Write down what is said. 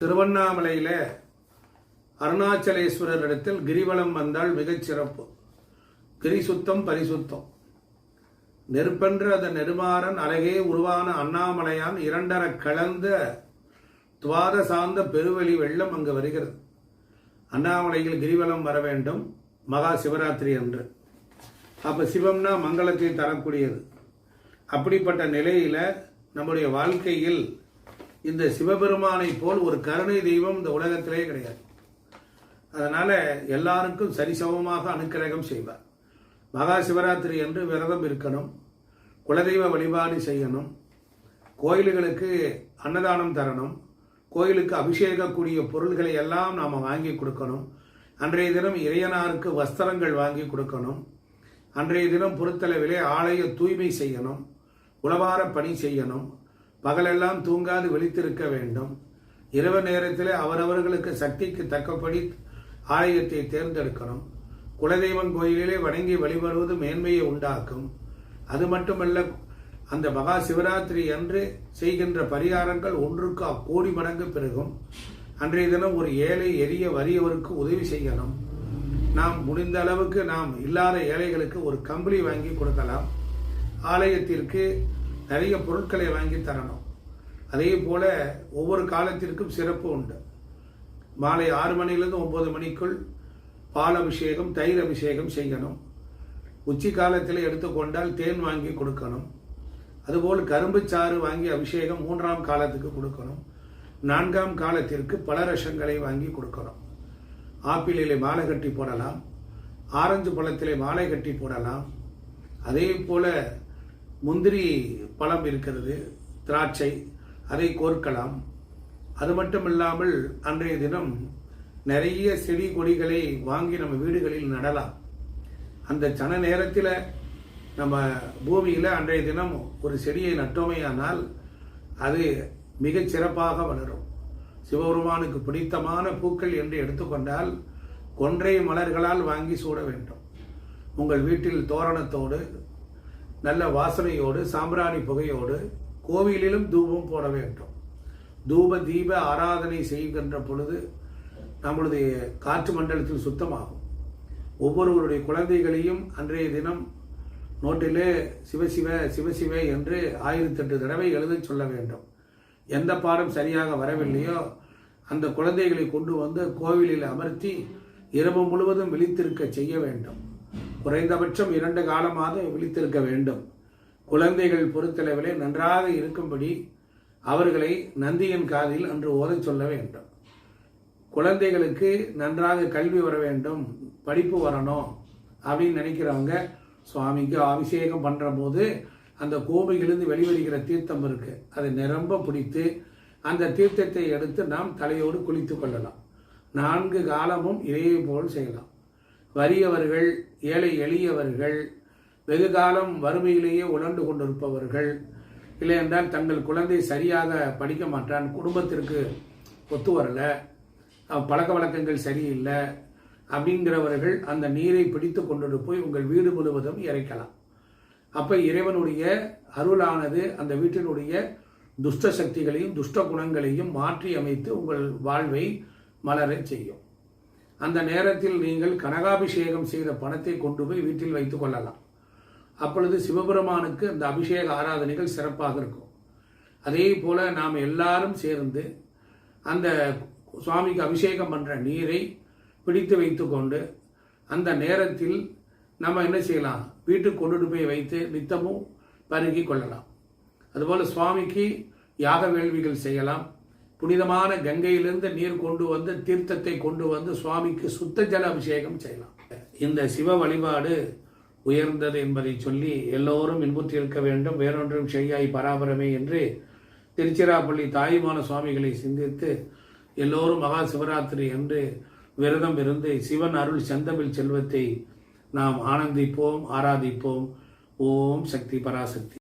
திருவண்ணாமலையில அருணாச்சலேஸ்வரர் இடத்தில் கிரிவலம் வந்தால் மிகச் சிறப்பு. கிரி சுத்தம் பரிசுத்தம். நெருப்பென்ற அந்த நெடுமாறன் அழகே உருவான அண்ணாமலையான் இரண்டர கலந்த துவாத சார்ந்த பெருவெளி வெள்ளம் அங்கு வருகிறது. அண்ணாமலையில் கிரிவலம் வர வேண்டும் மகா சிவராத்திரி அன்று. அப்ப சிவம்னா மங்களத்தை தரக்கூடியது. அப்படிப்பட்ட நிலையில நம்முடைய வாழ்க்கையில் இந்த சிவபெருமானை போல் ஒரு கருணை தெய்வம் இந்த உலகத்திலே கிடையாது. அதனால எல்லாருக்கும் சரிசமமாக அனுக்கிரகம் செய்வார். மகா சிவராத்திரி என்று விரதம் இருக்கணும், குலதெய்வ வழிபாடு செய்யணும், கோயில்களுக்கு அன்னதானம் தரணும், கோயிலுக்கு அபிஷேகக்கூடிய பொருள்களை எல்லாம் நாம் வாங்கி கொடுக்கணும். அன்றைய தினம் இறையனாருக்கு வஸ்திரங்கள் வாங்கி கொடுக்கணும். அன்றைய தினம் பொறுத்தளவிலே ஆலய தூய்மை செய்யணும், உளவார பணி செய்யணும், பகலெல்லாம் தூங்காது விழித்திருக்க வேண்டும். இரவு நேரத்தில் அவரவர்களுக்கு சக்திக்கு தக்கபடி ஆலயத்தை தேர்ந்தெடுக்கணும். குலதெய்வம் கோயிலிலே வணங்கி வழிபடுவது மேன்மையை உண்டாக்கும். அது மட்டுமல்ல, அந்த மகா சிவராத்திரி அன்று செய்கின்ற பரிகாரங்கள் ஒன்றுக்கு கோடி மடங்கு பெருகும். அன்றைய தினம் ஒரு ஏழை எளிய வறியவருக்கு உதவி செய்யணும். நாம் முடிந்த அளவுக்கு நாம் இல்லாத ஏழைகளுக்கு ஒரு கம்பளி வாங்கி கொடுக்கலாம். ஆலயத்திற்கு நிறைய பொருட்களை வாங்கி தரணும். அதே போல ஒவ்வொரு காலத்திற்கும் சிறப்பு உண்டு. மாலை 6 மணிலிருந்து 9 மணிக்குள் பால் அபிஷேகம், தயிர் அபிஷேகம் செய்யணும். உச்சி காலத்தில் எடுத்துக்கொண்டால் தேன் வாங்கி கொடுக்கணும். அதுபோல் கரும்பு சாறு வாங்கி அபிஷேகம் 3ஆம் காலத்துக்கு கொடுக்கணும். 4ஆம் காலத்திற்கு பல ரசங்களை வாங்கி கொடுக்கணும். ஆப்பிளிலே மாலை கட்டி போடலாம், ஆரஞ்சு பழத்திலே மாலை கட்டி போடலாம். அதே போல முந்திரி பழம் இருக்கிறது, திராட்சை, அதை கோர்க்கலாம். அது மட்டும் இல்லாமல் அன்றைய தினம் நிறைய செடி கொடிகளை வாங்கி நம்ம வீடுகளில் நடலாம். அந்த சன நேரத்தில் நம்ம பூமியில் அன்றைய தினம் ஒரு செடியை நட்டோமையானால் அது மிகச் சிறப்பாக வளரும். சிவபெருமானுக்கு பிடித்தமான பூக்கள் என்று எடுத்துக்கொண்டால் கொன்றை மலர்களால் வாங்கி சூட வேண்டும். உங்கள் வீட்டில் தோரணத்தோடு நல்ல வாசனையோடு சாம்பிராணி புகையோடு கோவிலிலும் தூபம் போட வேண்டும். தூப தீப ஆராதனை செய்கின்ற பொழுது நம்மளுடைய காற்று மண்டலத்தில் சுத்தமாகும். ஒவ்வொருவருடைய குழந்தைகளையும் அன்றைய தினம் நோட்டிலே சிவசிவ சிவசிவ என்று 1008 தடவை எழுத சொல்ல வேண்டும். எந்த பாடம் சரியாக வரவில்லையோ அந்த குழந்தைகளை கொண்டு வந்து கோவிலில் அமர்த்தி இரவு முழுவதும் விழித்திருக்க செய்ய வேண்டும். குறைந்தபட்சம் 2 காலமாக விழித்திருக்க வேண்டும். குழந்தைகள் பொறுத்தளவிலே நன்றாக இருக்கும்படி அவர்களை நந்தியின் காதில் அன்று ஓதச் சொல்ல வேண்டும். குழந்தைகளுக்கு நன்றாக கல்வி வர வேண்டும், படிப்பு வரணும் அப்படின்னு நினைக்கிறவங்க சுவாமிக்கு அபிஷேகம் பண்ற போது அந்த கோபையிலிருந்து வெளிவருகிற தீர்த்தம் இருக்கு, அதை நிரம்ப பிடித்து அந்த தீர்த்தத்தை எடுத்து நாம் தலையோடு குளித்து கொள்ளலாம். 4 காலமும் இதே போல் செய்யலாம். வறியவர்கள், ஏழை எளியவர்கள், வெகு காலம் வறுமையிலேயே உழண்டு கொண்டிருப்பவர்கள், இல்லை என்றால் தங்கள் குழந்தை சரியாக படிக்க மாட்டான், குடும்பத்திற்கு ஒத்து வரல, பழக்க வழக்கங்கள் சரியில்லை அப்படிங்கிறவர்கள் அந்த நீரை பிடித்து கொண்டு போய் உங்கள் வீடு முழுவதும் இறைக்கலாம். அப்ப இறைவனுடைய அருளானது அந்த வீட்டினுடைய துஷ்ட சக்திகளையும் துஷ்ட குணங்களையும் மாற்றி அமைத்து உங்கள் வாழ்வை மலரச் செய்யும். அந்த நேரத்தில் நீங்கள் கனகாபிஷேகம் செய்த பணத்தை கொண்டு போய் வீட்டில் வைத்துக் கொள்ளலாம். அப்பொழுது சிவபெருமானுக்கு அந்த அபிஷேக ஆராதனைகள் சிறப்பாக இருக்கும். அதே போல நாம் எல்லாரும் சேர்ந்து அந்த சுவாமிக்கு அபிஷேகம் பண்ற நீரை பிடித்து வைத்து கொண்டு அந்த நேரத்தில் நம்ம என்ன செய்யலாம், வீட்டுக்கு கொண்டு போய் வைத்து நித்தமும் பருகி கொள்ளலாம். அதுபோல சுவாமிக்கு யாக வேள்விகள் செய்யலாம். புனிதமான கங்கையிலிருந்து நீர் கொண்டு வந்து தீர்த்தத்தை கொண்டு வந்து சுவாமிக்கு சுத்த ஜல அபிஷேகம் செய்யலாம். இந்த சிவ வழிபாடு உயர்ந்தது என்பதை சொல்லி எல்லோரும் இன்புற்றிருக்க வேண்டும், வேறொன்றும் செய்யாய் பராபரமே என்று திருச்சிராப்பள்ளி தாயுமான சுவாமிகளை சிந்தித்து எல்லோரும் மகா சிவராத்திரி என்று விரதம் இருந்து சிவன் அருள் செந்தமிழ் செல்வத்தை நாம் ஆனந்திப்போம், ஆராதிப்போம். ஓம் சக்தி பராசக்தி.